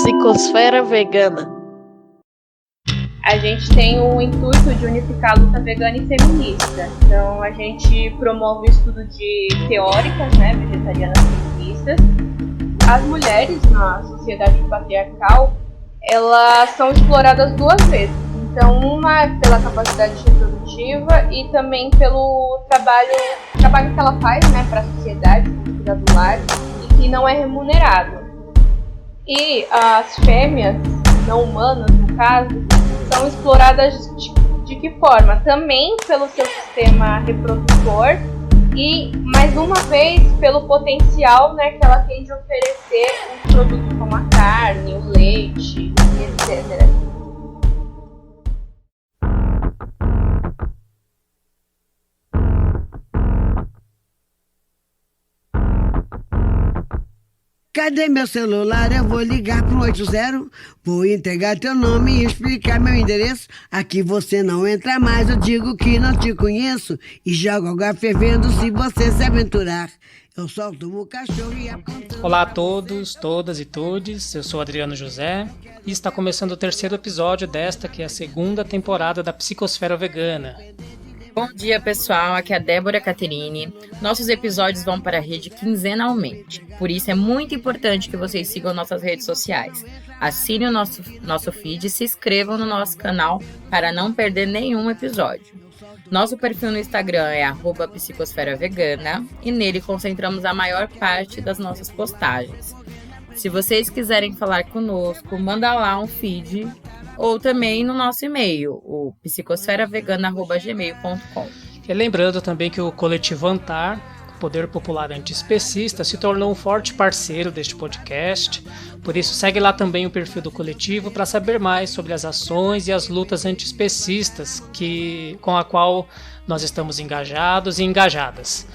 Psicosfera Vegana. A gente tem o intuito de unificar a luta vegana e feminista. Então a gente promove o estudo de teóricas, vegetarianas feministas. As mulheres na sociedade patriarcal, elas são exploradas duas vezes. Então uma é pela capacidade reprodutiva e também pelo trabalho que ela faz, para a sociedade, como cuidar do lar, e que não é remunerado. E as fêmeas não humanas, no caso, são exploradas de que forma? Também pelo seu sistema reprodutor e, mais uma vez, pelo potencial que ela tem de oferecer um produto como a carne, o leite, etc. Cadê meu celular? Eu vou ligar pro 80. Vou entregar teu nome e explicar meu endereço. Aqui você não entra mais, eu digo que não te conheço. E jogo água fervendo se você se aventurar. Eu solto o cachorro e aponto... Olá a todos, todas e todes. Eu sou Adriano José e está começando o terceiro episódio desta que é a segunda temporada da Psicosfera Vegana. Bom dia, pessoal. Aqui é a Débora Caterine. Nossos episódios vão para a rede quinzenalmente. Por isso é muito importante que vocês sigam nossas redes sociais. Assinem o nosso feed e se inscrevam no nosso canal para não perder nenhum episódio. Nosso perfil no Instagram é @psicosferavegana e nele concentramos a maior parte das nossas postagens. Se vocês quiserem falar conosco, manda lá um feed ou também no nosso e-mail, o psicosferavegana@gmail.com. E lembrando também que o coletivo Antar, Poder Popular Antiespecista, se tornou um forte parceiro deste podcast. Por isso, segue lá também o perfil do coletivo para saber mais sobre as ações e as lutas antiespecistas com a qual nós estamos engajados e engajadas.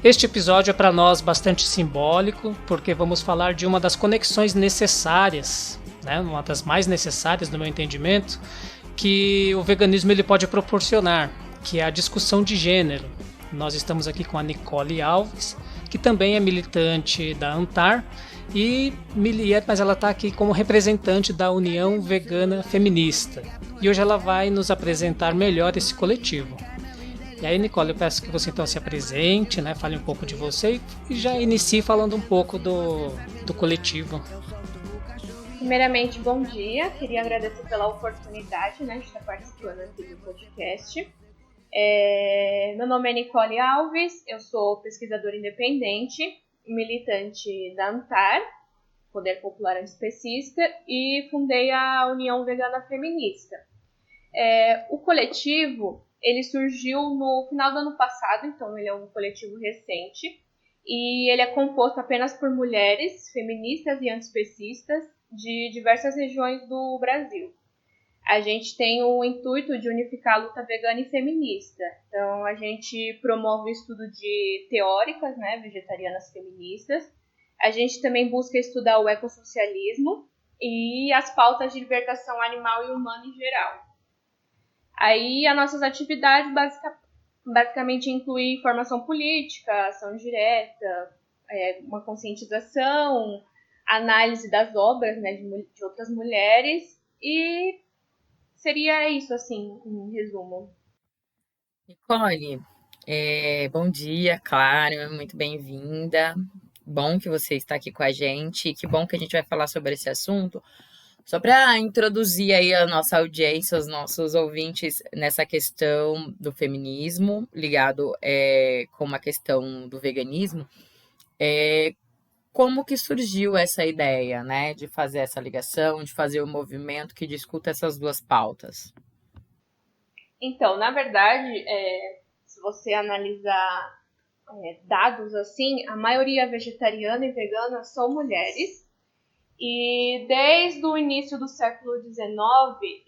Este episódio é para nós bastante simbólico, porque vamos falar de uma das conexões necessárias, uma das mais necessárias no meu entendimento, que o veganismo ele pode proporcionar, que é a discussão de gênero. Nós estamos aqui com a Nicole Alves, que também é militante da Antar, mas ela está aqui como representante da União Vegana Feminista. E hoje ela vai nos apresentar melhor esse coletivo. E aí, Nicole, eu peço que você então se apresente, fale um pouco de você e já inicie falando um pouco do coletivo. Primeiramente, bom dia. Queria agradecer pela oportunidade de estar participando aqui do podcast. Meu nome é Nicole Alves, eu sou pesquisadora independente, militante da Antar, Poder Popular Antiespecista, e fundei a União Vegana Feminista. O coletivo ele surgiu no final do ano passado, então ele é um coletivo recente, e ele é composto apenas por mulheres feministas e antiespecistas de diversas regiões do Brasil. A gente tem o intuito de unificar a luta vegana e feminista. Então, a gente promove o estudo de teóricas, vegetarianas feministas. A gente também busca estudar o ecossocialismo e as pautas de libertação animal e humana em geral. Aí, as nossas atividades basicamente incluem formação política, ação direta, uma conscientização, análise das obras de outras mulheres e seria isso, assim, em resumo. Nicole, bom dia, claro, muito bem-vinda. Bom que você está aqui com a gente. Que bom que a gente vai falar sobre esse assunto. Só para introduzir aí a nossa audiência, os nossos ouvintes nessa questão do feminismo, ligado com uma questão do veganismo, como que surgiu essa ideia, de fazer essa ligação, de fazer um movimento que discuta essas duas pautas? Então, na verdade, se você analisar dados assim, a maioria vegetariana e vegana são mulheres. E desde o início do século XIX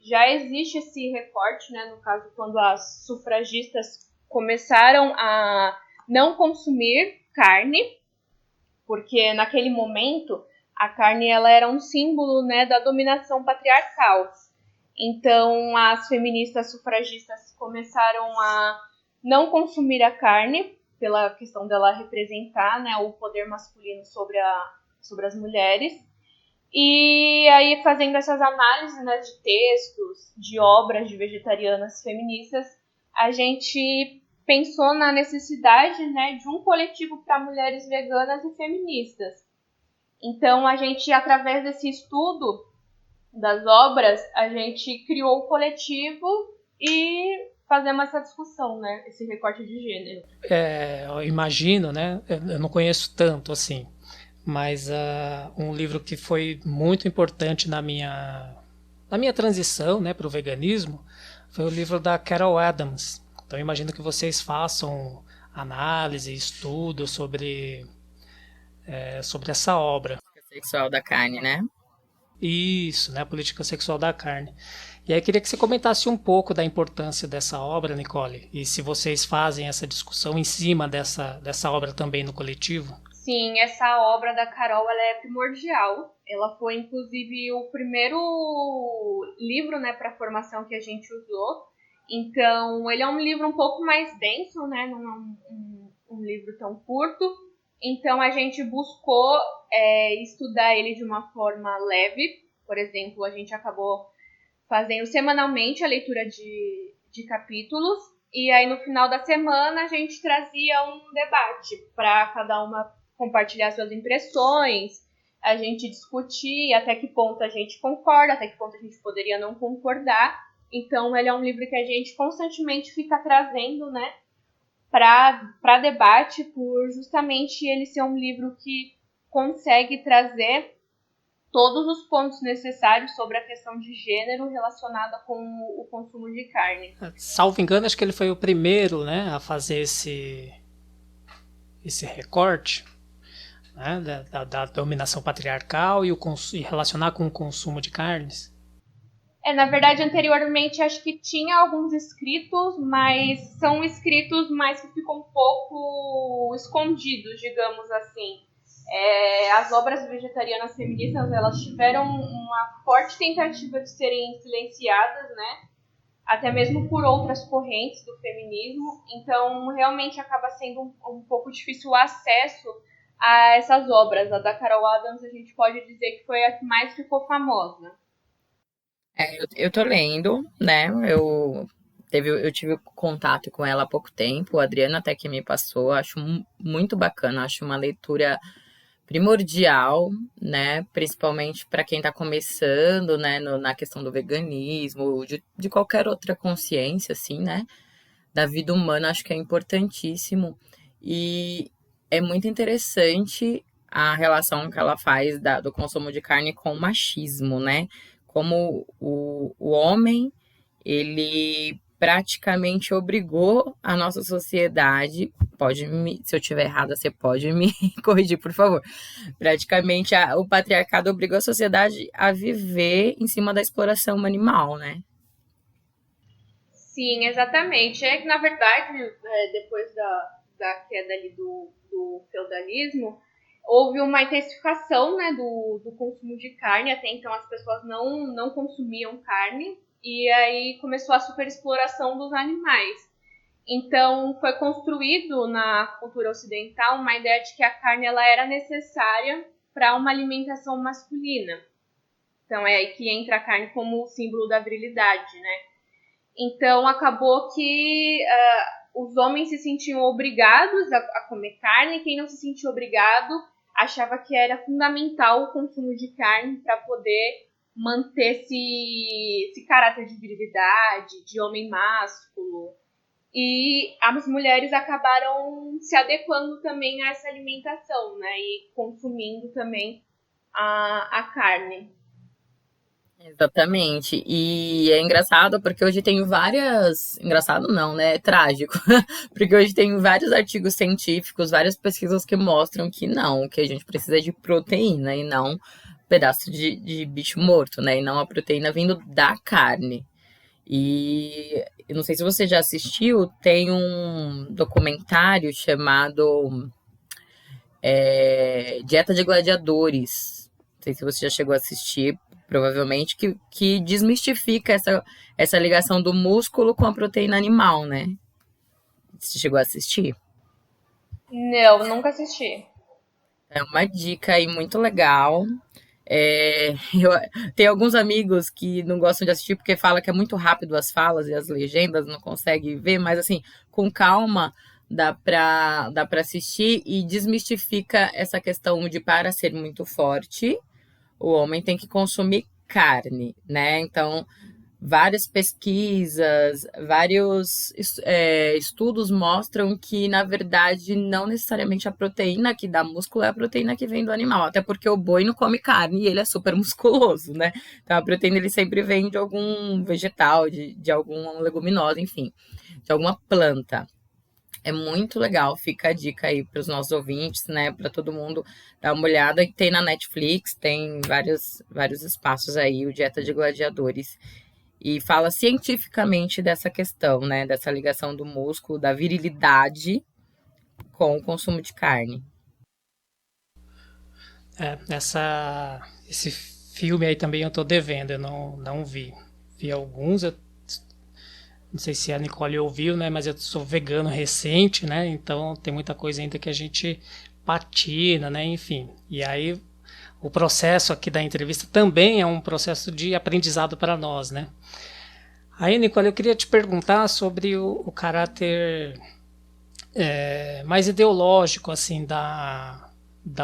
já existe esse recorte, no caso, quando as sufragistas começaram a não consumir carne, porque naquele momento a carne ela era um símbolo da dominação patriarcal. Então as feministas sufragistas começaram a não consumir a carne, pela questão dela representar o poder masculino sobre as mulheres. E E aí, fazendo essas análises, né, de textos, de obras de vegetarianas feministas, a gente pensou na necessidade, né, de um coletivo para mulheres veganas e feministas. Então, a gente, através desse estudo das obras, a gente criou o coletivo e fazemos essa discussão, né, esse recorte de gênero. Eu imagino, né, eu não conheço tanto assim, mas um livro que foi muito importante na minha transição, né, para o veganismo foi o livro da Carol Adams. Então eu imagino que vocês façam análise, estudo sobre essa obra. Sexual da carne, né? Isso, né, a política sexual da carne. E aí eu queria que você comentasse um pouco da importância dessa obra, Nicole, e se vocês fazem essa discussão em cima dessa obra também no coletivo. Sim, essa obra da Carol, ela é primordial. Ela foi, inclusive, o primeiro livro, né, para a formação que a gente usou. Então, ele é um livro um pouco mais denso, né, não é um livro tão curto. Então, a gente buscou estudar ele de uma forma leve. Por exemplo, a gente acabou fazendo semanalmente a leitura de capítulos. E aí, no final da semana, a gente trazia um debate para cada uma compartilhar suas impressões, a gente discutir até que ponto a gente concorda, até que ponto a gente poderia não concordar. Então, ele é um livro que a gente constantemente fica trazendo, né, para debate, por justamente ele ser um livro que consegue trazer todos os pontos necessários sobre a questão de gênero relacionada com o consumo de carne. Salvo engano, acho que ele foi o primeiro, né, a fazer esse recorte, né, da dominação patriarcal e relacionar com o consumo de carnes. Na verdade, anteriormente, acho que tinha alguns escritos, mas são escritos mais que ficam um pouco escondidos, digamos assim. As obras vegetarianas feministas, elas tiveram uma forte tentativa de serem silenciadas, né? Até mesmo por outras correntes do feminismo. Então, realmente acaba sendo um pouco difícil o acesso a essas obras. A da Carol Adams, a gente pode dizer que foi a que mais ficou famosa. Eu tô lendo, né? Eu tive contato com ela há pouco tempo, a Adriana até que me passou, acho muito bacana, acho uma leitura primordial, né? Principalmente para quem está começando, né? Na questão do veganismo, de qualquer outra consciência, assim, né? Da vida humana, acho que é importantíssimo. E é muito interessante a relação que ela faz do consumo de carne com o machismo, né? Como o homem, ele praticamente obrigou a nossa sociedade, se eu estiver errada, você pode me corrigir, por favor. Praticamente o patriarcado obrigou a sociedade a viver em cima da exploração animal, né? Sim, exatamente. É que, na verdade, depois da queda ali do feudalismo, houve uma intensificação, né, do consumo de carne. Até então as pessoas não consumiam carne, e aí começou a superexploração dos animais. Então foi construído na cultura ocidental uma ideia de que a carne ela era necessária para uma alimentação masculina. Então é aí que entra a carne como símbolo da virilidade, né? Então acabou que os homens se sentiam obrigados a comer carne, e quem não se sentia obrigado achava que era fundamental o consumo de carne para poder manter esse caráter de virilidade, de homem másculo. E as mulheres acabaram se adequando também a essa alimentação, né? E consumindo também a carne. Exatamente. E é engraçado porque hoje tem várias... Engraçado não, né? É trágico. Porque hoje tem vários artigos científicos, várias pesquisas que mostram que não, que a gente precisa de proteína e não pedaço de bicho morto, né? E não a proteína vindo da carne. E eu não sei se você já assistiu, tem um documentário chamado Dieta de Gladiadores. Não sei se você já chegou a assistir, provavelmente, que desmistifica essa ligação do músculo com a proteína animal, né? Você chegou a assistir? Não, nunca assisti. É uma dica aí muito legal. Eu tenho alguns amigos que não gostam de assistir porque falam que é muito rápido as falas e as legendas, não consegue ver, mas assim, com calma dá pra assistir e desmistifica essa questão de para ser muito forte, o homem tem que consumir carne, né? Então, várias pesquisas, vários estudos mostram que, na verdade, não necessariamente a proteína que dá músculo é a proteína que vem do animal, até porque o boi não come carne e ele é super musculoso, né? Então, a proteína ele sempre vem de algum vegetal, de alguma leguminosa, enfim, de alguma planta. É muito legal, fica a dica aí para os nossos ouvintes, né? Para todo mundo dar uma olhada. Tem na Netflix, tem vários espaços aí, o Dieta de Gladiadores. E fala cientificamente dessa questão, né? Dessa ligação do músculo, da virilidade com o consumo de carne. Esse filme aí também eu tô devendo, eu não vi. Vi alguns, não sei se a Nicole ouviu, né? Mas eu sou vegano recente, né? Então tem muita coisa ainda que a gente patina, né? Enfim. E aí o processo aqui da entrevista também é um processo de aprendizado para nós, né? Aí, Nicole, eu queria te perguntar sobre o caráter mais ideológico, assim, da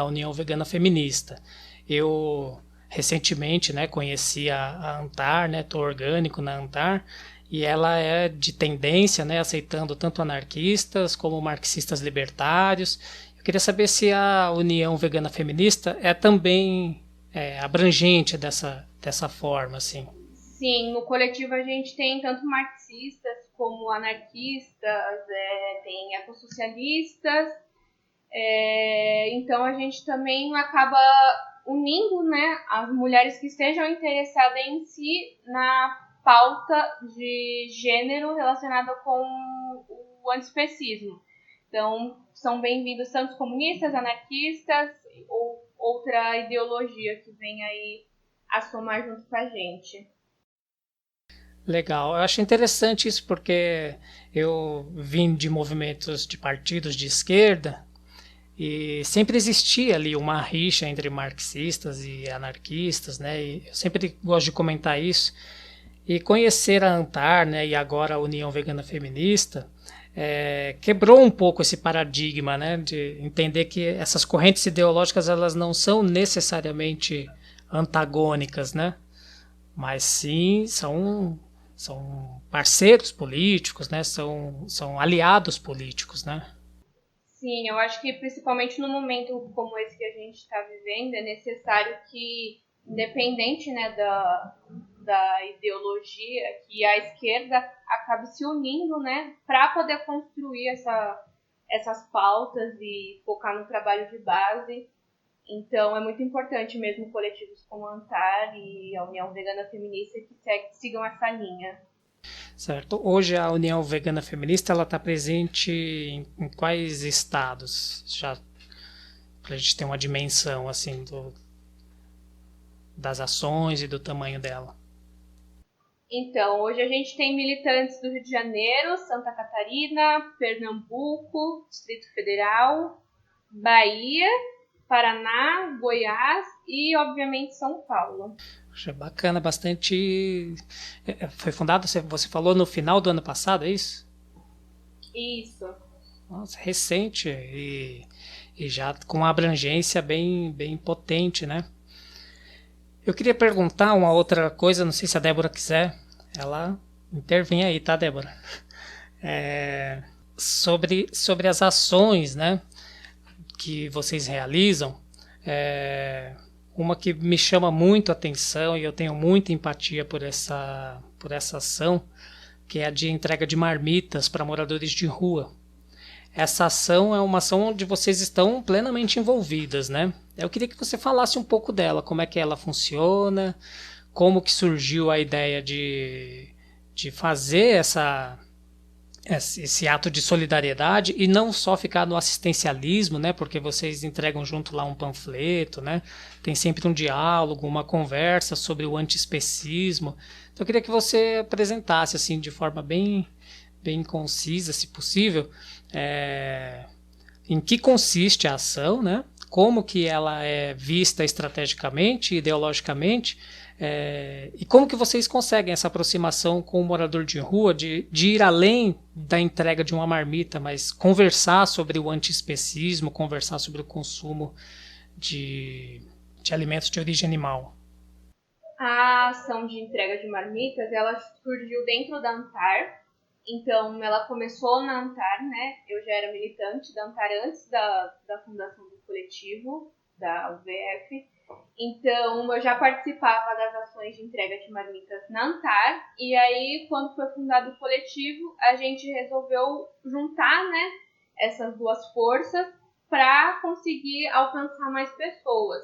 União Vegana Feminista. Eu recentemente, né, conheci a Antar, né? Tô orgânico na Antar. E ela é de tendência, né, aceitando tanto anarquistas como marxistas libertários. Eu queria saber se a União Vegana Feminista é também abrangente dessa forma, assim. Sim, no coletivo a gente tem tanto marxistas como anarquistas, tem ecossocialistas, então a gente também acaba unindo, né, as mulheres que estejam interessadas em si na pauta de gênero relacionada com o antiespecismo. Então, são bem-vindos tanto comunistas, anarquistas ou outra ideologia que vem aí a somar junto com a gente. Legal, eu acho interessante isso porque eu vim de movimentos de partidos de esquerda e sempre existia ali uma rixa entre marxistas e anarquistas, né? E eu sempre gosto de comentar isso. E conhecer a Antar, né, e agora a União Vegana Feminista, quebrou um pouco esse paradigma, né, de entender que essas correntes ideológicas elas não são necessariamente antagônicas, né, mas sim são parceiros políticos, né, são aliados políticos, né. Sim, eu acho que principalmente no momento como esse que a gente está vivendo, é necessário que, independente, né, da ideologia, que a esquerda acabe se unindo, né, para poder construir essas pautas e focar no trabalho de base. Então é muito importante mesmo coletivos como a Antar e a União Vegana Feminista que sigam essa linha. Certo. Hoje a União Vegana Feminista ela está presente em quais estados? Já para a gente ter uma dimensão assim das ações e do tamanho dela. Então, hoje a gente tem militantes do Rio de Janeiro, Santa Catarina, Pernambuco, Distrito Federal, Bahia, Paraná, Goiás e, obviamente, São Paulo. Poxa, bacana, bastante... Foi fundado, você falou, no final do ano passado, é isso? Isso. Nossa, recente e já com uma abrangência bem potente, né? Eu queria perguntar uma outra coisa, não sei se a Débora quiser, ela intervém aí, tá, Débora? Sobre as ações, né, que vocês realizam, uma que me chama muito a atenção e eu tenho muita empatia por essa ação, que é a de entrega de marmitas para moradores de rua. Essa ação é uma ação onde vocês estão plenamente envolvidas, né? Eu queria que você falasse um pouco dela, como é que ela funciona, como que surgiu a ideia de fazer esse ato de solidariedade e não só ficar no assistencialismo, né? Porque vocês entregam junto lá um panfleto, né? Tem sempre um diálogo, uma conversa sobre o antiespecismo. Então eu queria que você apresentasse assim de forma bem concisa, se possível, em que consiste a ação, né? como que ela é vista estrategicamente, ideologicamente, e como que vocês conseguem essa aproximação com o morador de rua, de ir além da entrega de uma marmita, mas conversar sobre o antiespecismo, conversar sobre o consumo de alimentos de origem animal? A ação de entrega de marmitas, ela surgiu dentro da ANTAR. Então, ela começou na ANTAR, né? Eu já era militante da ANTAR antes da fundação do coletivo, da UVF. Então, eu já participava das ações de entrega de marmitas na ANTAR. E aí, quando foi fundado o coletivo, a gente resolveu juntar, né, essas duas forças para conseguir alcançar mais pessoas.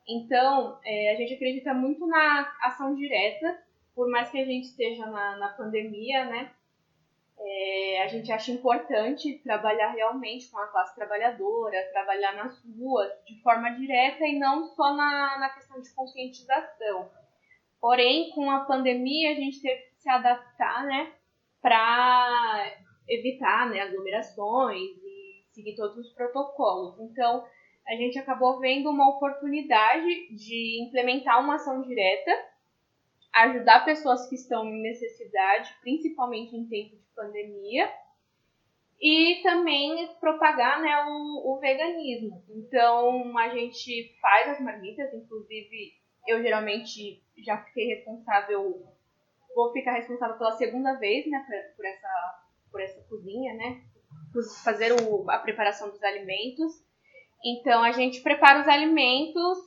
Então, a gente acredita muito na ação direta, por mais que a gente esteja na pandemia, né? A gente acha importante trabalhar realmente com a classe trabalhadora, trabalhar nas ruas de forma direta e não só na questão de conscientização. Porém, com a pandemia, a gente teve que se adaptar, né, para evitar, né, aglomerações e seguir todos os protocolos. Então, a gente acabou vendo uma oportunidade de implementar uma ação direta, ajudar pessoas que estão em necessidade, principalmente em tempo de pandemia, e também propagar, né, o veganismo. Então, a gente faz as marmitas, inclusive eu geralmente já vou ficar responsável pela segunda vez, né, por essa cozinha, né, por fazer a preparação dos alimentos. Então, a gente prepara os alimentos,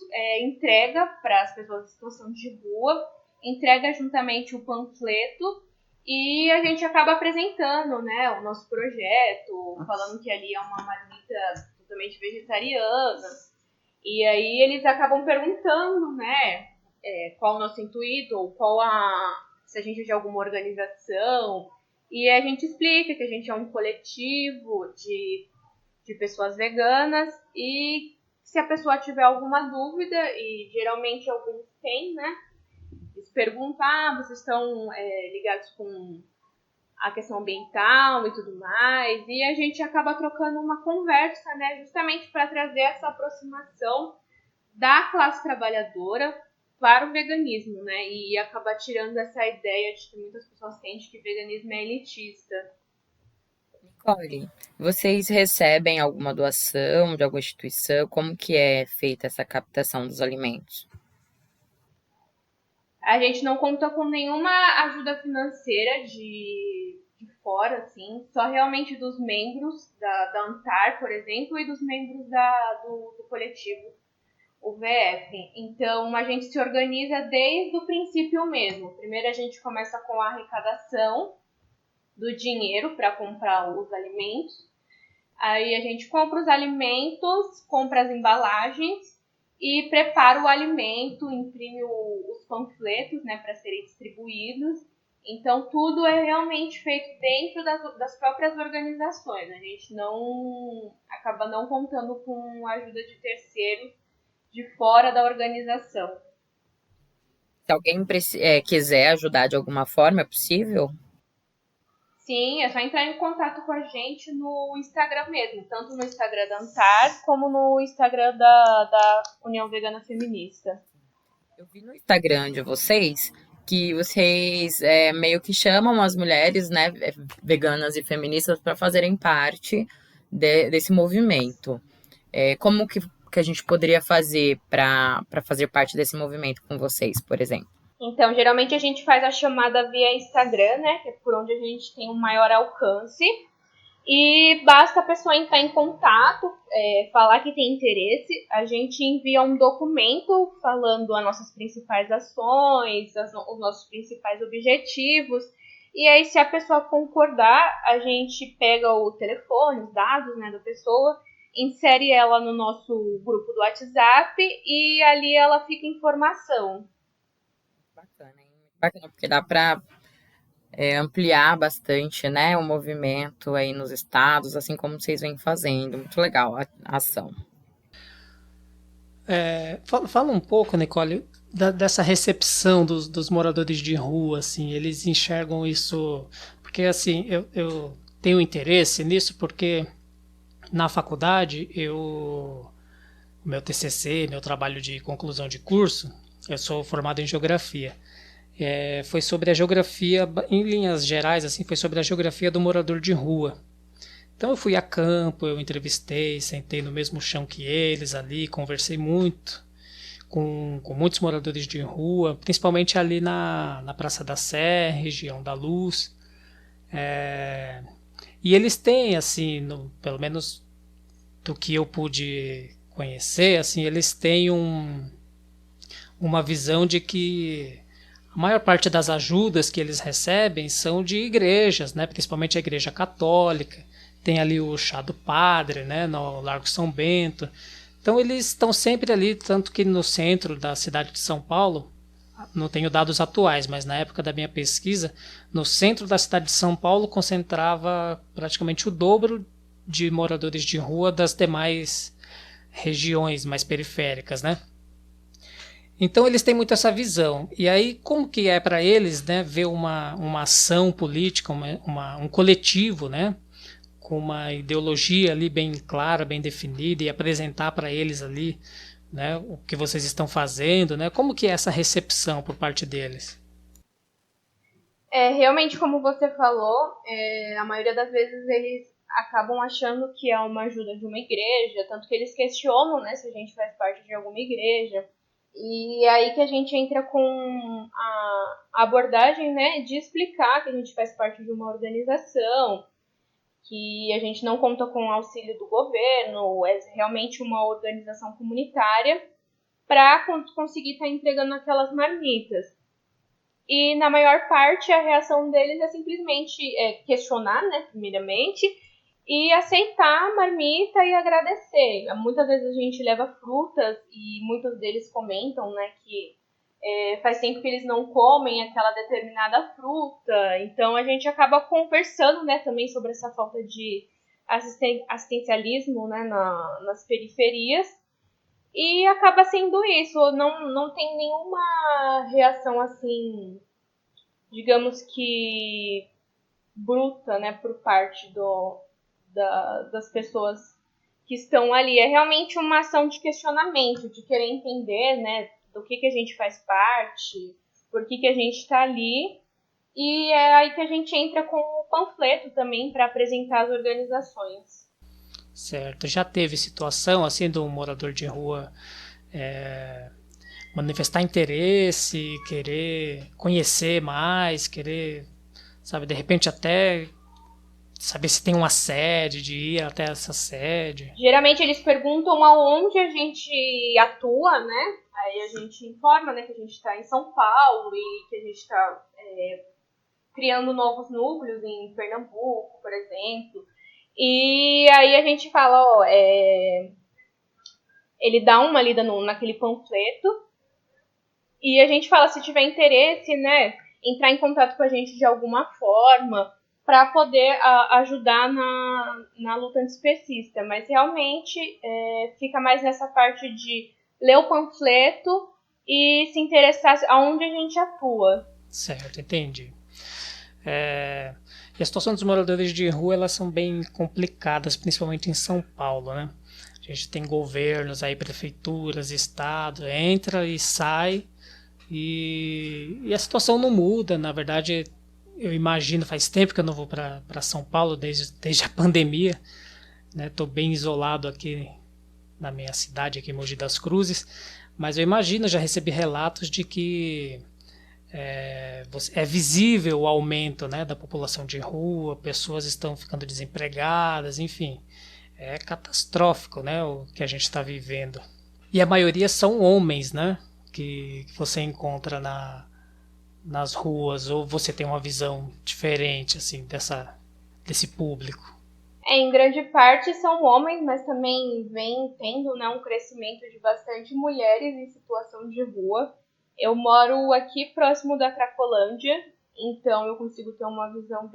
entrega para as pessoas em situação de rua, entrega juntamente o panfleto e a gente acaba apresentando, né, o nosso projeto, falando que ali é uma marmita totalmente vegetariana. E aí eles acabam perguntando, né, qual o nosso intuito, ou se a gente é de alguma organização. E a gente explica que a gente é um coletivo de pessoas veganas e se a pessoa tiver alguma dúvida, e geralmente alguns têm, né, eles perguntam, vocês estão ligados com a questão ambiental e tudo mais, e a gente acaba trocando uma conversa, né, justamente para trazer essa aproximação da classe trabalhadora para o veganismo, né, e acabar tirando essa ideia de que muitas pessoas têm de que veganismo é elitista. Nicole, vocês recebem alguma doação de alguma instituição? Como que é feita essa captação dos alimentos? A gente não conta com nenhuma ajuda financeira de fora, assim, só realmente dos membros da ANTAR, por exemplo, e dos membros do coletivo, o VF. Então, a gente se organiza desde o princípio mesmo. Primeiro, a gente começa com a arrecadação do dinheiro para comprar os alimentos. Aí, a gente compra os alimentos, compra as embalagens, e prepara o alimento, imprime os panfletos, né, para serem distribuídos. Então, tudo é realmente feito dentro das próprias organizações. A gente acaba não contando com a ajuda de terceiros de fora da organização. Se alguém quiser ajudar de alguma forma, é possível? Sim, é só entrar em contato com a gente no Instagram mesmo, tanto no Instagram da ANTAR como no Instagram da União Vegana Feminista. Eu vi no Instagram de vocês que vocês meio que chamam as mulheres, né, veganas e feministas para fazerem parte desse movimento. Como que a gente poderia fazer para fazer parte desse movimento com vocês, por exemplo? Então, geralmente a gente faz a chamada via Instagram, né, que é por onde a gente tem um maior alcance. E basta a pessoa entrar em contato, falar que tem interesse, a gente envia um documento falando as nossas principais ações, os nossos principais objetivos. E aí, se a pessoa concordar, a gente pega o telefone, os dados, né, da pessoa, insere ela no nosso grupo do WhatsApp e ali ela fica em informação. Bacana, hein? Bacana, porque dá para ampliar bastante, né, o movimento aí nos estados, assim como vocês vêm fazendo. Muito legal a ação. Fala um pouco, Nicole, dessa recepção dos moradores de rua, assim, eles enxergam isso, porque assim, eu tenho interesse nisso porque na faculdade eu meu TCC, meu trabalho de conclusão de curso, eu sou formado em geografia. Foi sobre a geografia, em linhas gerais, assim, foi sobre a geografia do morador de rua. Então eu fui a campo, eu entrevistei, sentei no mesmo chão que eles ali, conversei muito com muitos moradores de rua, principalmente ali na Praça da Sé, região da Luz. E eles têm, assim, pelo menos do que eu pude conhecer, assim, eles têm uma visão de que a maior parte das ajudas que eles recebem são de igrejas, né? Principalmente a igreja católica. Tem ali o chá do padre, né? No Largo São Bento. Então eles estão sempre ali, tanto que no centro da cidade de São Paulo, não tenho dados atuais, mas na época da minha pesquisa, no centro da cidade de São Paulo concentrava praticamente o dobro de moradores de rua das demais regiões mais periféricas, né? Então eles têm muito essa visão. E aí como que é para eles, né, ver uma ação política, um coletivo, né, com uma ideologia ali bem clara, bem definida, e apresentar para eles ali, né, o que vocês estão fazendo, né? Como que é essa recepção por parte deles? Realmente, como você falou, a maioria das vezes eles acabam achando que é uma ajuda de uma igreja, tanto que eles questionam, né, se a gente faz parte de alguma igreja. E é aí que a gente entra com a abordagem, né, de explicar que a gente faz parte de uma organização, que a gente não conta com o auxílio do governo, é realmente uma organização comunitária para conseguir estar entregando aquelas marmitas. E na maior parte a reação deles é simplesmente questionar, né, primeiramente, e aceitar a marmita e agradecer. Muitas vezes a gente leva frutas e muitos deles comentam, né, que faz tempo que eles não comem aquela determinada fruta. Então a gente acaba conversando, né, também sobre essa falta de assistencialismo, né, nas periferias. E acaba sendo isso. Não tem nenhuma reação assim, digamos que bruta, né, por parte das pessoas que estão ali. É realmente uma ação de questionamento, de querer entender, né, do que a gente faz parte, por que a gente está ali. E é aí que a gente entra com o panfleto também para apresentar as organizações. Certo. Já teve situação assim do morador de rua manifestar interesse, querer conhecer mais, querer, sabe, de repente até saber se tem uma sede, de ir até essa sede? Geralmente eles perguntam aonde a gente atua, né? Aí a gente informa, né, que a gente está em São Paulo e que a gente está criando novos núcleos em Pernambuco, por exemplo. E aí a gente fala, ele dá uma lida naquele panfleto e a gente fala, se tiver interesse, né, entrar em contato com a gente de alguma forma para poder ajudar na luta antiespecista. Mas realmente fica mais nessa parte de ler o panfleto e se interessar aonde a gente atua. Certo, entendi. E a situação dos moradores de rua, elas são bem complicadas, principalmente em São Paulo, né? A gente tem governos aí, prefeituras, estado, entra e sai, e a situação não muda. Na verdade, eu imagino, faz tempo que eu não vou para São Paulo, desde a pandemia, né? Tô bem isolado aqui na minha cidade, aqui em Mogi das Cruzes, mas eu imagino, já recebi relatos de que é visível o aumento, né, da população de rua, pessoas estão ficando desempregadas, enfim, é catastrófico, né, o que a gente está vivendo. E a maioria são homens, né, que você encontra nas ruas, ou você tem uma visão diferente assim desse público? Em grande parte são homens, mas também vem tendo, né, um crescimento de bastante mulheres em situação de rua. Eu moro aqui próximo da Cracolândia, então eu consigo ter uma visão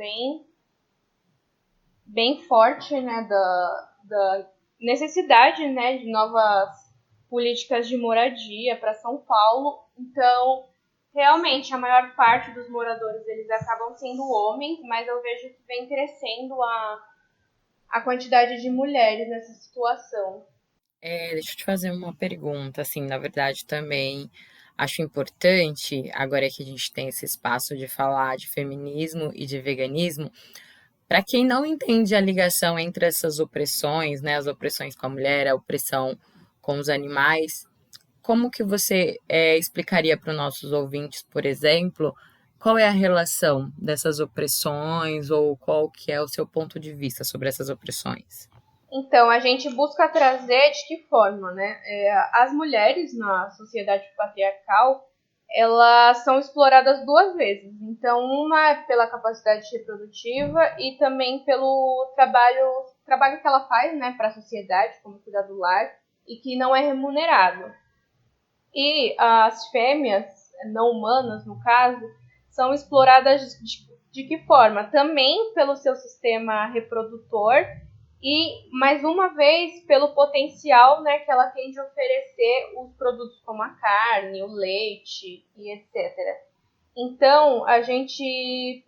bem forte, né, da necessidade, né, de novas políticas de moradia para São Paulo. Então, realmente, a maior parte dos moradores eles acabam sendo homens, mas eu vejo que vem crescendo a quantidade de mulheres nessa situação. Deixa eu te fazer uma pergunta, assim, na verdade também acho importante, agora que a gente tem esse espaço de falar de feminismo e de veganismo, para quem não entende a ligação entre essas opressões, né, as opressões com a mulher, a opressão com os animais, como que você explicaria para os nossos ouvintes, por exemplo, qual é a relação dessas opressões ou qual que é o seu ponto de vista sobre essas opressões? Então, a gente busca trazer de que forma, né? As mulheres na sociedade patriarcal, elas são exploradas duas vezes. Então, uma é pela capacidade reprodutiva e também pelo trabalho que ela faz, né, para a sociedade, como cuidar do lar, e que não é remunerado. E as fêmeas não humanas, no caso, são exploradas de que forma? Também pelo seu sistema reprodutor e, mais uma vez, pelo potencial, né, que ela tem de oferecer os produtos como a carne, o leite e etc. Então, a gente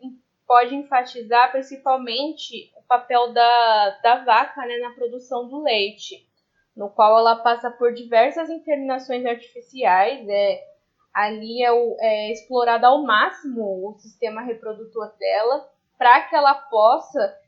pode enfatizar principalmente o papel da vaca, né, na produção do leite, no qual ela passa por diversas inseminações artificiais. Ali é explorado ao máximo o sistema reprodutor dela para que ela possa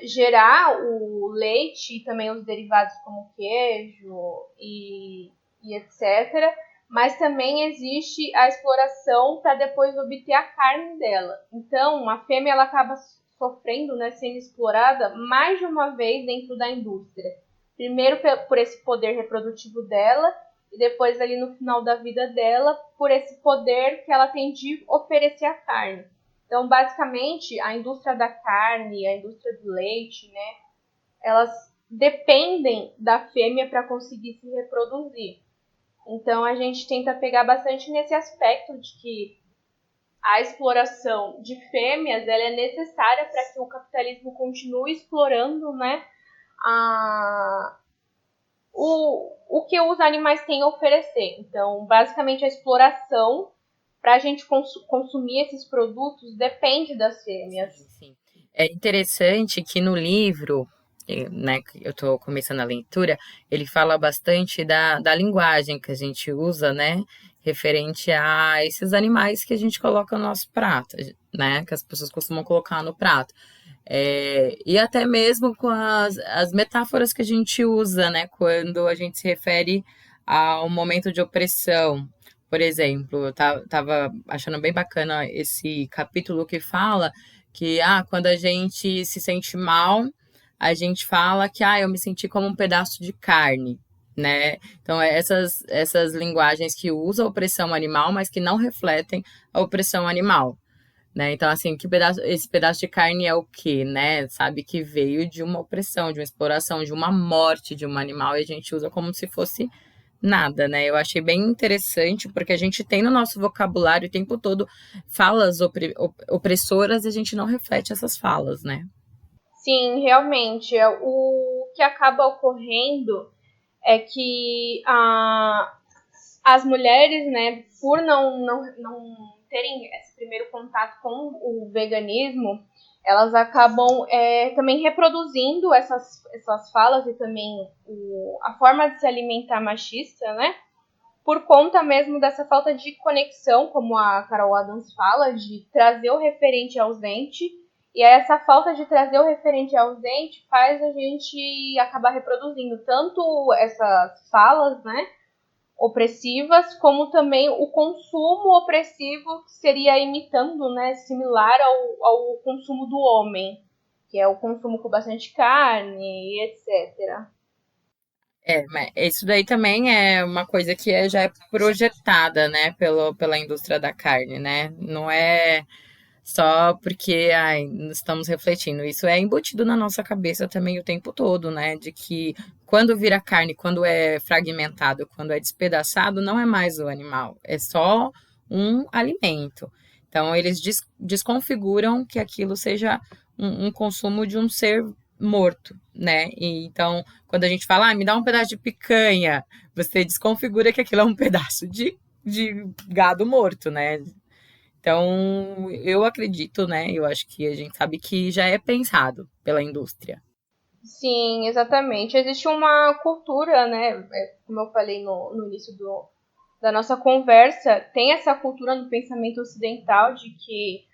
gerar o leite e também os derivados como queijo e etc. Mas também existe a exploração para depois obter a carne dela. Então, a fêmea ela acaba sofrendo, né, sendo explorada mais de uma vez dentro da indústria. Primeiro por esse poder reprodutivo dela e depois ali no final da vida dela por esse poder que ela tem de oferecer a carne. Então, basicamente, a indústria da carne, a indústria do leite, né, elas dependem da fêmea para conseguir se reproduzir. Então, a gente tenta pegar bastante nesse aspecto de que a exploração de fêmeas ela é necessária para que o capitalismo continue explorando, né, o que os animais têm a oferecer. Então, basicamente, a exploração para a gente consumir esses produtos depende das fêmeas. Sim. É interessante que no livro, né, que eu estou começando a leitura, ele fala bastante da linguagem que a gente usa, né, referente a esses animais que a gente coloca no nosso prato, né, que as pessoas costumam colocar no prato. E até mesmo com as metáforas que a gente usa, né, quando a gente se refere ao momento de opressão. Por exemplo, eu tava achando bem bacana esse capítulo que fala que quando a gente se sente mal, a gente fala que eu me senti como um pedaço de carne, né? Então, essas linguagens que usam a opressão animal, mas que não refletem a opressão animal, né? Então, assim, esse pedaço de carne é o quê, né? Sabe que veio de uma opressão, de uma exploração, de uma morte de um animal e a gente usa como se fosse nada, né? Eu achei bem interessante, porque a gente tem no nosso vocabulário o tempo todo falas opressoras e a gente não reflete essas falas, né? Sim, realmente. O que acaba ocorrendo é que as mulheres, né, por não terem esse primeiro contato com o veganismo, elas acabam também reproduzindo essas falas e também a forma de se alimentar machista, né? Por conta mesmo dessa falta de conexão, como a Carol Adams fala, de trazer o referente ausente. E essa falta de trazer o referente ausente faz a gente acabar reproduzindo tanto essas falas, né, opressivas, como também o consumo opressivo, que seria imitando, né, similar ao consumo do homem, que é o consumo com bastante carne e etc. Mas isso daí também é uma coisa que já é projetada, né, pela indústria da carne, né? Não é só porque estamos refletindo. Isso é embutido na nossa cabeça também o tempo todo, né? De que quando vira carne, quando é fragmentado, quando é despedaçado, não é mais o animal, é só um alimento. Então, eles desconfiguram que aquilo seja um consumo de um ser morto, né? E, então, quando a gente fala, me dá um pedaço de picanha, você desconfigura que aquilo é um pedaço de gado morto, né? Então, eu acredito, né? Eu acho que a gente sabe que já é pensado pela indústria. Sim, exatamente. Existe uma cultura, né? Como eu falei no início da nossa conversa, tem essa cultura no pensamento ocidental de que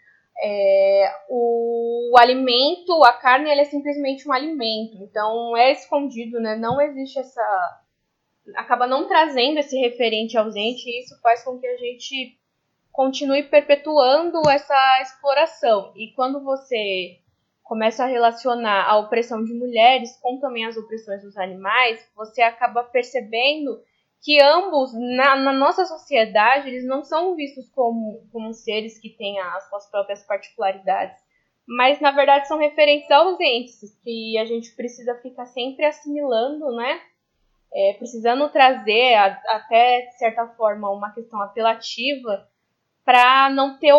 o alimento, a carne, ela é simplesmente um alimento. Então, é escondido, né? Não existe essa... Acaba não trazendo esse referente ausente e isso faz com que a gente continue perpetuando essa exploração. E quando você começa a relacionar a opressão de mulheres com também as opressões dos animais, você acaba percebendo que ambos, na nossa sociedade, eles não são vistos como seres que têm as suas próprias particularidades, mas, na verdade, são referentes ausentes, que a gente precisa ficar sempre assimilando, né? Precisando trazer, até, de certa forma, uma questão apelativa, para não ter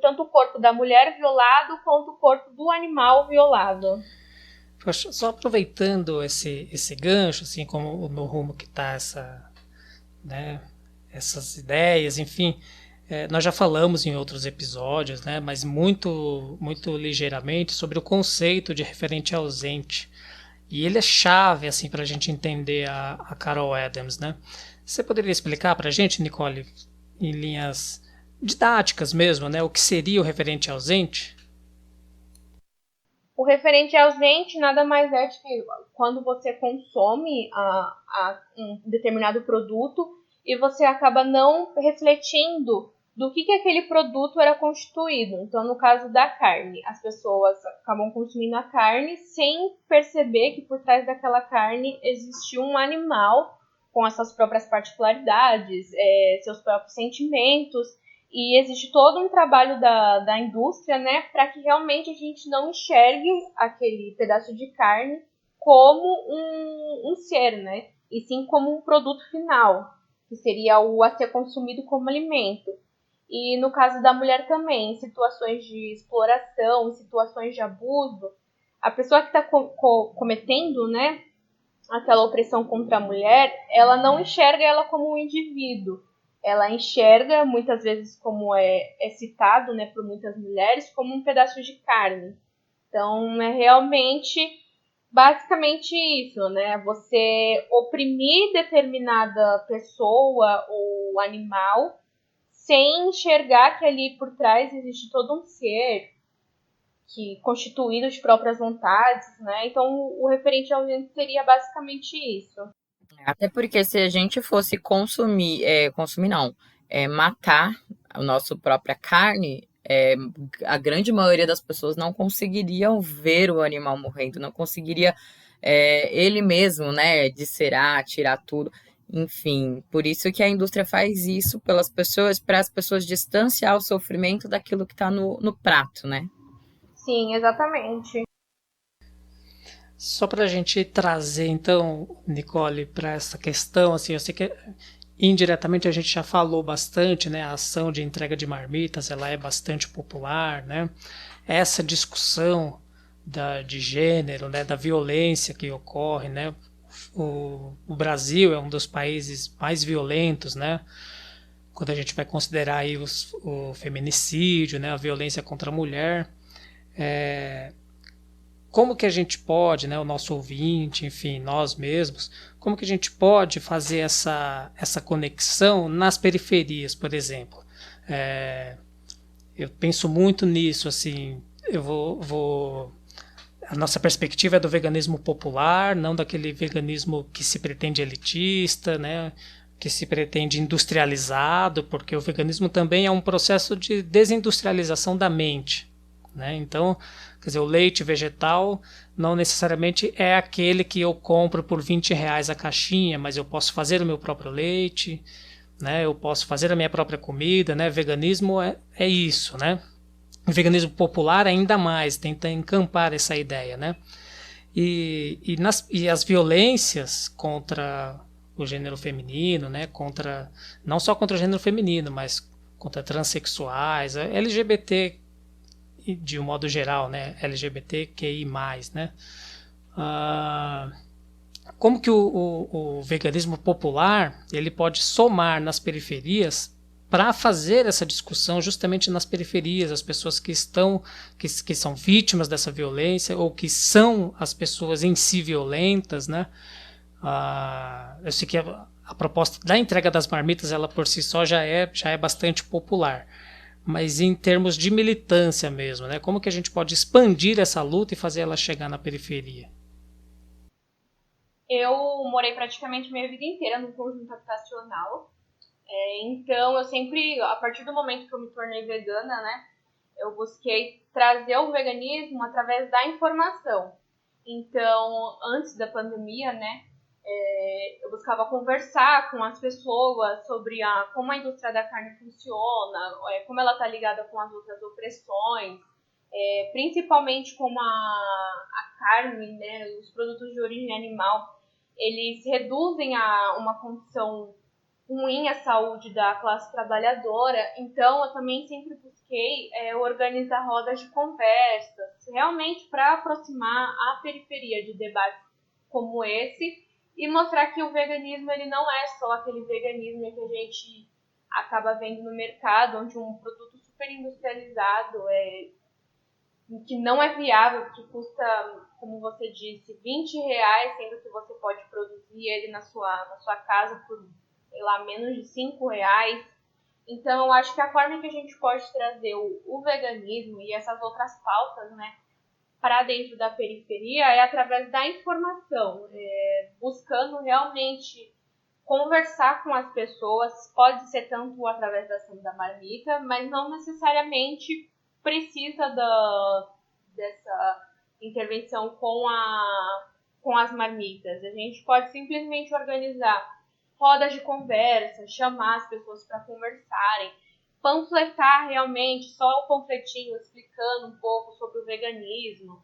tanto o corpo da mulher violado quanto o corpo do animal violado. Poxa, só aproveitando esse gancho, assim, como no rumo que está né, essas ideias, enfim, nós já falamos em outros episódios, né, mas muito, muito ligeiramente sobre o conceito de referente ausente. E ele é chave assim, para a gente entender a Carol Adams. Né? Você poderia explicar para a gente, Nicole, em linhas didáticas mesmo, né, o que seria o referente ausente? O referente ausente nada mais é de que quando você consome um determinado produto e você acaba não refletindo do que aquele produto era constituído. Então, no caso da carne, as pessoas acabam consumindo a carne sem perceber que por trás daquela carne existiu um animal com as suas próprias particularidades, seus próprios sentimentos. E existe todo um trabalho da indústria, né, para que realmente a gente não enxergue aquele pedaço de carne como um ser, né, e sim como um produto final, que seria o a ser consumido como alimento. E no caso da mulher também, em situações de exploração, em situações de abuso, a pessoa que está cometendo, né, aquela opressão contra a mulher, ela não enxerga ela como um indivíduo. Ela enxerga, muitas vezes, como é citado, né, por muitas mulheres, como um pedaço de carne. Então, é realmente, basicamente isso, né? Você oprimir determinada pessoa ou animal sem enxergar que ali por trás existe todo um ser constituído de próprias vontades, né? Então, o referente ao ausente seria basicamente isso. Até porque se a gente fosse matar a nossa própria carne, a grande maioria das pessoas não conseguiriam ver o animal morrendo, não conseguiria ele mesmo, né, dicerar, tirar tudo. Enfim, por isso que a indústria faz isso pelas pessoas, para as pessoas distanciar o sofrimento daquilo que está no prato, né? Sim, exatamente. Só para a gente trazer, então, Nicole, para essa questão, assim, eu sei que indiretamente a gente já falou bastante, né? A ação de entrega de marmitas, ela é bastante popular, né? Essa discussão de gênero, né? Da violência que ocorre, né? O Brasil é um dos países mais violentos, né? Quando a gente vai considerar aí o feminicídio, né? A violência contra a mulher. Como que a gente pode, né, o nosso ouvinte, enfim, nós mesmos, como que a gente pode fazer essa conexão nas periferias, por exemplo? Eu penso muito nisso, assim, a nossa perspectiva é do veganismo popular, não daquele veganismo que se pretende elitista, né, que se pretende industrializado, porque o veganismo também é um processo de desindustrialização da mente, né? Então, quer dizer, o leite vegetal não necessariamente é aquele que eu compro por R$20 a caixinha, mas eu posso fazer o meu próprio leite, né? Eu posso fazer a minha própria comida, né? Veganismo é isso, né? O veganismo popular ainda mais, tenta encampar essa ideia, né? E as violências contra o gênero feminino, né? Não só contra o gênero feminino, mas contra transexuais, LGBT de um modo geral, né? LGBTQI+, né? Como que o veganismo popular ele pode somar nas periferias para fazer essa discussão justamente nas periferias, as pessoas que são vítimas dessa violência ou que são as pessoas em si violentas, né? Eu sei que a proposta da entrega das marmitas, ela por si só já é bastante popular, mas em termos de militância mesmo, né? Como que a gente pode expandir essa luta e fazer ela chegar na periferia? Eu morei praticamente minha vida inteira no conjunto habitacional. Então, eu sempre, a partir do momento que eu me tornei vegana, né, eu busquei trazer o veganismo através da informação. Então, antes da pandemia, né, eu buscava conversar com as pessoas sobre como a indústria da carne funciona, como ela está ligada com as outras opressões, principalmente como a carne, né, os produtos de origem animal, eles reduzem a uma condição ruim à saúde da classe trabalhadora. Então, eu também sempre busquei organizar rodas de conversas, realmente para aproximar a periferia de debates como esse e mostrar que o veganismo ele não é só aquele veganismo que a gente acaba vendo no mercado, onde um produto super industrializado que não é viável, que custa, como você disse, R$20, sendo que você pode produzir ele na sua casa por, sei lá, menos de R$5. Então, eu acho que a forma que a gente pode trazer o veganismo e essas outras pautas, né, para dentro da periferia é através da informação, buscando realmente conversar com as pessoas. Pode ser tanto através da ação da marmita, mas não necessariamente precisa dessa intervenção com as marmitas. A gente pode simplesmente organizar rodas de conversa, chamar as pessoas para conversarem, panfletar realmente, só o panfletinho explicando um pouco sobre o veganismo,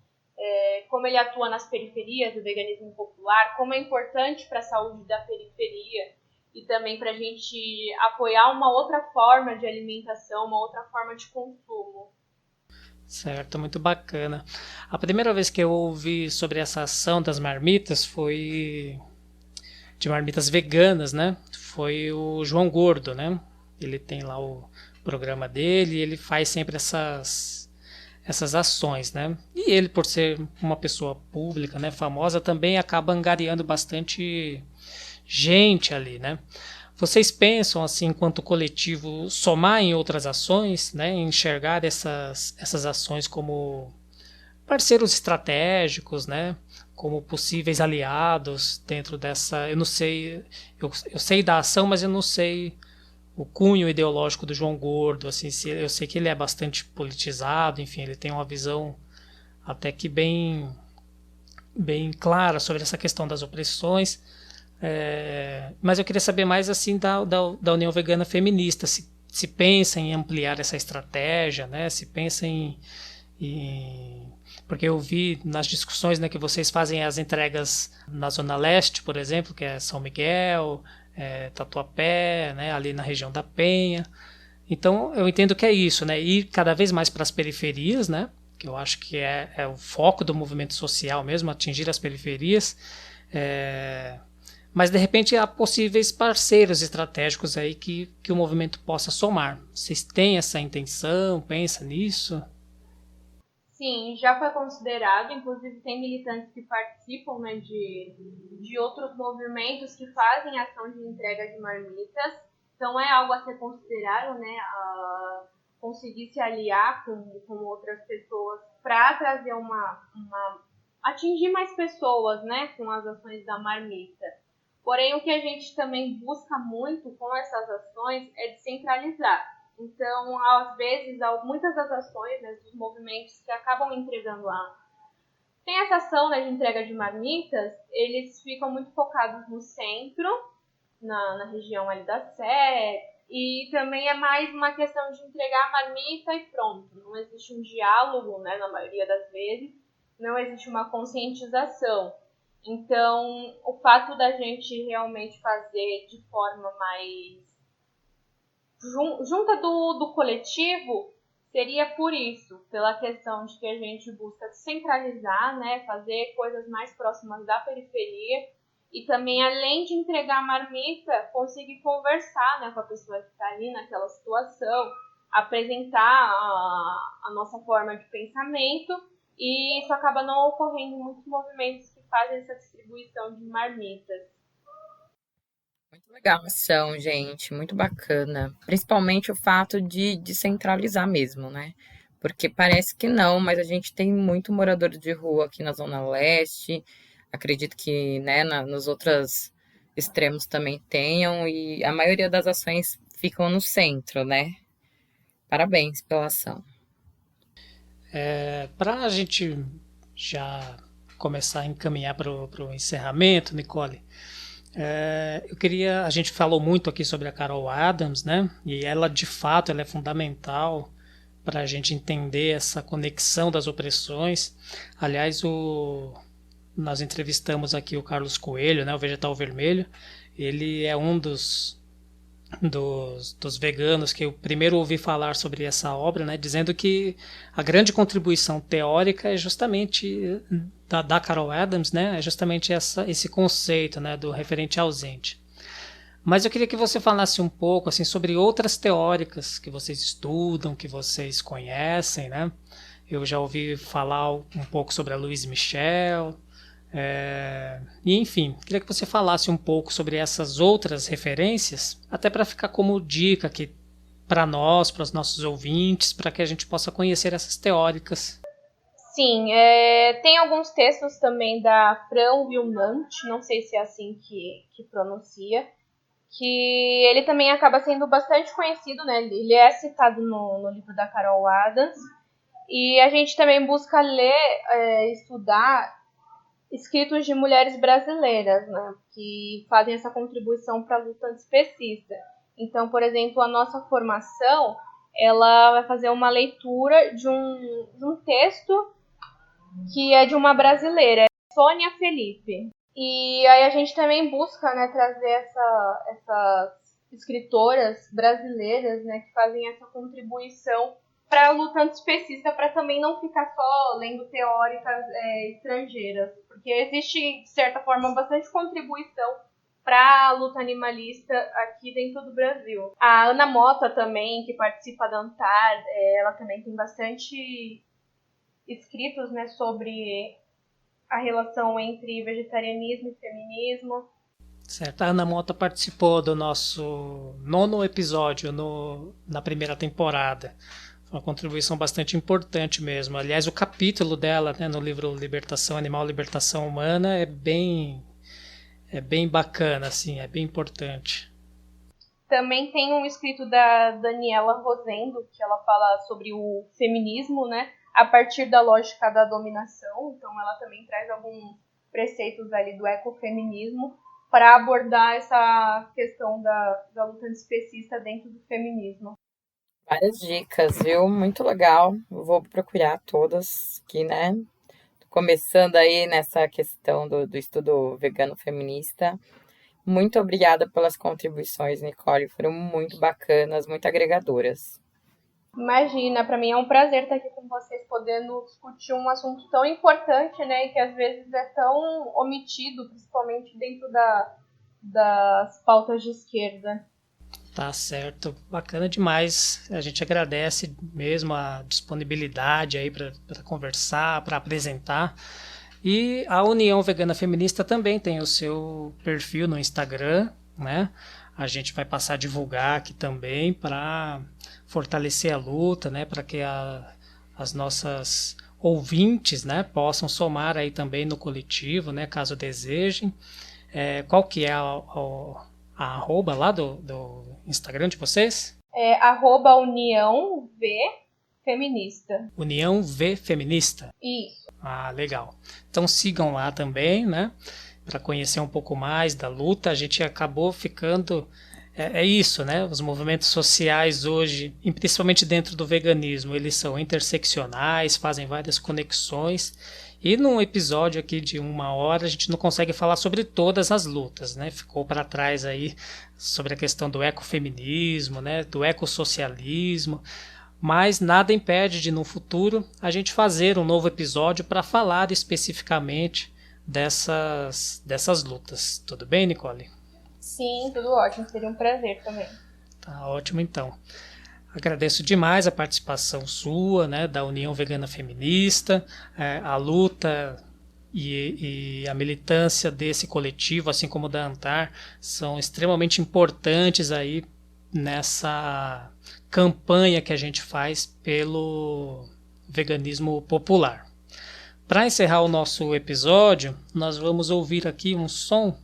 como ele atua nas periferias, o veganismo popular, como é importante para a saúde da periferia e também para a gente apoiar uma outra forma de alimentação, uma outra forma de consumo. Certo, muito bacana. A primeira vez que eu ouvi sobre essa ação das marmitas foi de marmitas veganas, né? Foi o João Gordo, né? Ele tem lá o programa dele e ele faz sempre essas ações, né? E ele, por ser uma pessoa pública, né, famosa, também acaba angariando bastante gente ali, né? Vocês pensam, assim, enquanto coletivo, somar em outras ações, né? Enxergar essas ações como parceiros estratégicos, né? Como possíveis aliados dentro dessa... Eu não sei... Eu sei da ação, mas eu não sei o cunho ideológico do João Gordo, assim, eu sei que ele é bastante politizado, enfim, ele tem uma visão até que bem clara sobre essa questão das opressões, mas eu queria saber mais assim da União Vegana Feminista, se pensa em ampliar essa estratégia, né? Se pensa em porque eu vi nas discussões, né, que vocês fazem as entregas na Zona Leste, por exemplo, que é São Miguel, Tatuapé, né, ali na região da Penha. Então eu entendo que é isso, né, ir cada vez mais para as periferias, né, que eu acho que é o foco do movimento social mesmo, atingir as periferias, mas de repente há possíveis parceiros estratégicos aí que o movimento possa somar. Vocês têm essa intenção, pensam nisso? Sim, já foi considerado, inclusive tem militantes que participam, né, de outros movimentos que fazem ação de entrega de marmitas, então é algo a ser considerado, né, a conseguir se aliar com outras pessoas para trazer atingir mais pessoas, né, com as ações da marmita. Porém, o que a gente também busca muito com essas ações é descentralizar. Então, às vezes, muitas das ações, né, dos movimentos que acabam entregando tem essa ação, né, de entrega de marmitas, eles ficam muito focados no centro, na região ali da Sé, e também é mais uma questão de entregar a marmita e pronto. Não existe um diálogo, né, na maioria das vezes, não existe uma conscientização. Então, o fato da gente realmente fazer de forma mais junta do coletivo seria por isso, pela questão de que a gente busca descentralizar, né, fazer coisas mais próximas da periferia e também, além de entregar a marmita, conseguir conversar, né, com a pessoa que está ali naquela situação, apresentar a nossa forma de pensamento, e isso acaba não ocorrendo em muitos movimentos que fazem essa distribuição de marmitas. Muito legal a ação, gente, muito bacana. Principalmente o fato de descentralizar mesmo, né? Porque parece que não, mas a gente tem muito morador de rua aqui na Zona Leste. Acredito que, né, nos outros extremos também tenham, e a maioria das ações ficam no centro, né? Parabéns pela ação. Para a gente já começar a encaminhar para o encerramento, Nicole, a gente falou muito aqui sobre a Carol Adams, né? E ela, de fato, ela é fundamental para a gente entender essa conexão das opressões. Aliás, nós entrevistamos aqui o Carlos Coelho, né? O Vegetal Vermelho. Ele é um dos veganos que eu primeiro ouvi falar sobre essa obra, né, dizendo que a grande contribuição teórica é justamente da Carol Adams, né, é justamente esse conceito, né, do referente ausente. Mas eu queria que você falasse um pouco assim, sobre outras teóricas que vocês estudam, que vocês conhecem, né? Eu já ouvi falar um pouco sobre a Louise Michel, e enfim, queria que você falasse um pouco sobre essas outras referências, até para ficar como dica aqui para nós, para os nossos ouvintes, para que a gente possa conhecer essas teóricas. Sim, tem alguns textos também da Fran Wilmant, não sei se é assim que pronuncia, que ele também acaba sendo bastante conhecido, né? Ele é citado no livro da Carol Adams, e a gente também busca ler, estudar escritos de mulheres brasileiras, né, que fazem essa contribuição para a luta antiespecista. Então, por exemplo, a nossa formação, ela vai fazer uma leitura de um texto que é de uma brasileira, Sônia Felipe. E aí a gente também busca, né, trazer essas escritoras brasileiras, né, que fazem essa contribuição para a luta antiespecista, para também não ficar só lendo teóricas estrangeiras, porque existe, de certa forma, bastante contribuição para a luta animalista aqui dentro do Brasil. A Ana Mota também, que participa da ANTAR, ela também tem bastante escritos, né, sobre a relação entre vegetarianismo e feminismo. Certo, a Ana Mota participou do nosso 9º episódio na primeira temporada. Uma contribuição bastante importante mesmo. Aliás, o capítulo dela, né, no livro Libertação Animal, Libertação Humana é bem bacana, assim, é bem importante. Também tem um escrito da Daniela Rosendo, que ela fala sobre o feminismo, né, a partir da lógica da dominação. Então ela também traz alguns preceitos ali do ecofeminismo para abordar essa questão da luta antiespecista dentro do feminismo. Várias dicas, viu? Muito legal. Eu vou procurar todas aqui, né? Tô começando aí nessa questão do estudo vegano feminista. Muito obrigada pelas contribuições, Nicole. Foram muito bacanas, muito agregadoras. Imagina, para mim é um prazer estar aqui com vocês, podendo discutir um assunto tão importante, né? E que às vezes é tão omitido, principalmente dentro das pautas de esquerda. Tá certo, bacana demais. A gente agradece mesmo a disponibilidade aí para conversar, para apresentar. E a União Vegana Feminista também tem o seu perfil no Instagram, né? A gente vai passar a divulgar aqui também para fortalecer a luta, né? Para que as nossas ouvintes, né, possam somar aí também no coletivo, né? Caso desejem. Qual que é a arroba lá do Instagram de vocês? É @União V Feminista. União V Feminista? Isso. Ah, legal. Então sigam lá também, né? Para conhecer um pouco mais da luta. A gente acabou ficando... É isso, né? Os movimentos sociais hoje, e principalmente dentro do veganismo, eles são interseccionais, fazem várias conexões. E num episódio aqui de 1 hora, a gente não consegue falar sobre todas as lutas, né? Ficou para trás aí sobre a questão do ecofeminismo, né? Do ecossocialismo. Mas nada impede de, no futuro, a gente fazer um novo episódio para falar especificamente dessas lutas. Tudo bem, Nicole? Sim, tudo ótimo. Seria um prazer também. Tá ótimo, então. Agradeço demais a participação sua, né, da União Vegana Feminista, a luta e a militância desse coletivo, assim como da ANTAR, são extremamente importantes aí nessa campanha que a gente faz pelo veganismo popular. Para encerrar o nosso episódio, nós vamos ouvir aqui um som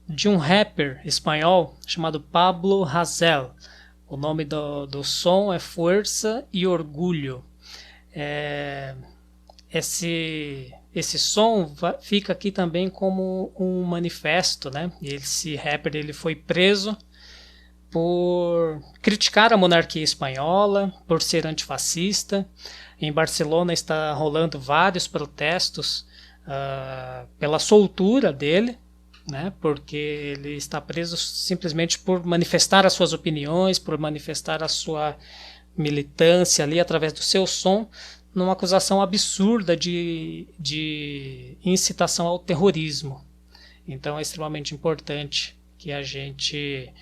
de um rapper espanhol chamado Pablo Hasél. O nome do som é Fuerza y Orgullo. Esse som fica aqui também como um manifesto, né? Esse rapper ele foi preso por criticar a monarquia espanhola, por ser antifascista. Em Barcelona está rolando vários protestos pela soltura dele, né? Porque ele está preso simplesmente por manifestar as suas opiniões, por manifestar a sua militância ali através do seu som, numa acusação absurda de incitação ao terrorismo. Então é extremamente importante que a gente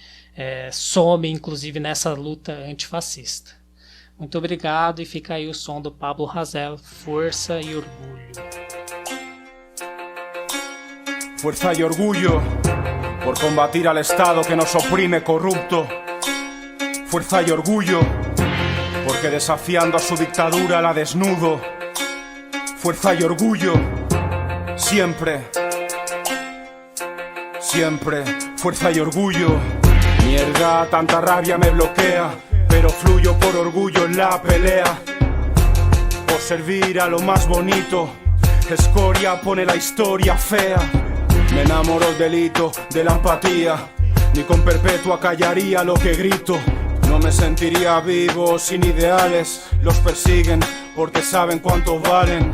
some, inclusive, nessa luta antifascista. Muito obrigado e fica aí o som do Pablo Hasél, Fuerza y Orgullo. Fuerza y orgullo por combatir al Estado que nos oprime corrupto. Fuerza y orgullo porque desafiando a su dictadura la desnudo. Fuerza y orgullo siempre, siempre. Fuerza y orgullo. Mierda, tanta rabia me bloquea, pero fluyo por orgullo en la pelea. Por servir a lo más bonito, escoria pone la historia fea. Me enamoró el delito de la empatía, ni con perpetua callaría lo que grito. No me sentiría vivo sin ideales, los persiguen porque saben cuánto valen.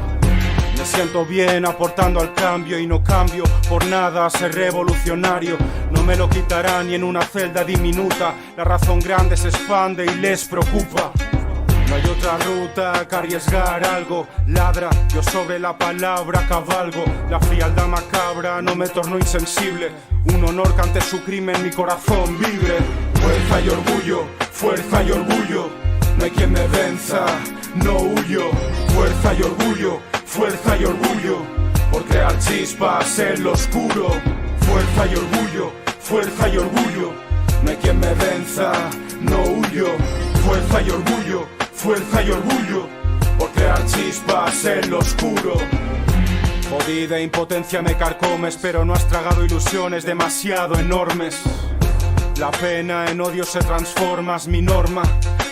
Me siento bien aportando al cambio y no cambio por nada a ser revolucionario. No me lo quitarán ni en una celda diminuta, la razón grande se expande y les preocupa. No hay otra ruta que arriesgar algo. Ladra, yo sobre la palabra cabalgo. La frialdad macabra no me tornó insensible. Un honor que ante su crimen mi corazón vibre. Fuerza y orgullo, fuerza y orgullo. No hay quien me venza, no huyo. Fuerza y orgullo, fuerza y orgullo. Por crear chispas en lo oscuro. Fuerza y orgullo, fuerza y orgullo. No hay quien me venza, no huyo. Fuerza y orgullo, fuerza y orgullo, por crear chispas en lo oscuro. Jodida impotencia me carcomes, pero no has tragado ilusiones demasiado enormes. La pena en odio se transforma, es mi norma.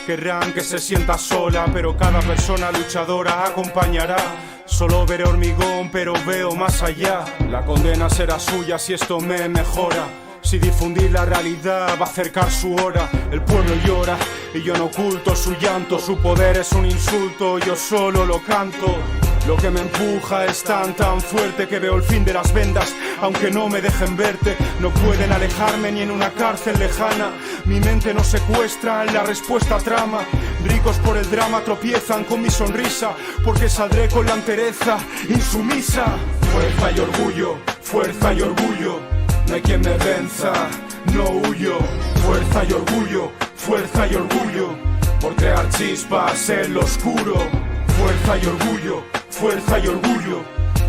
Querrán que se sienta sola, pero cada persona luchadora acompañará. Solo veré hormigón, pero veo más allá. La condena será suya si esto me mejora. Si difundir la realidad va a acercar su hora. El pueblo llora y yo no oculto su llanto. Su poder es un insulto, yo solo lo canto. Lo que me empuja es tan fuerte que veo el fin de las vendas, aunque no me dejen verte. No pueden alejarme ni en una cárcel lejana. Mi mente no secuestra, en la respuesta trama. Ricos por el drama tropiezan con mi sonrisa, porque saldré con la entereza insumisa. Fuerza y orgullo, fuerza y orgullo. No hay quien me venza, no huyo. Fuerza y orgullo, fuerza y orgullo. Por crear chispas en lo oscuro. Fuerza y orgullo, fuerza y orgullo.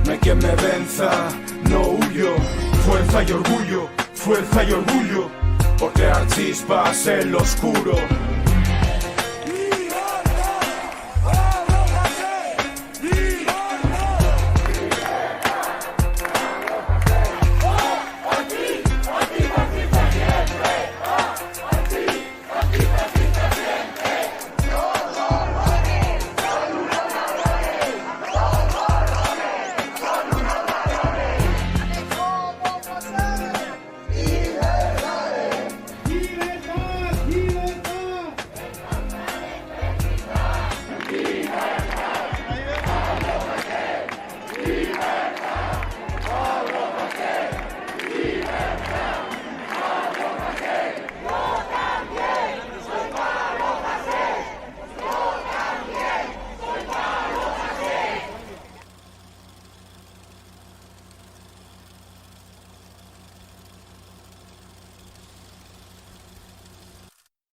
No hay quien me venza, no huyo. Fuerza y orgullo, fuerza y orgullo. Por crear chispas en lo oscuro.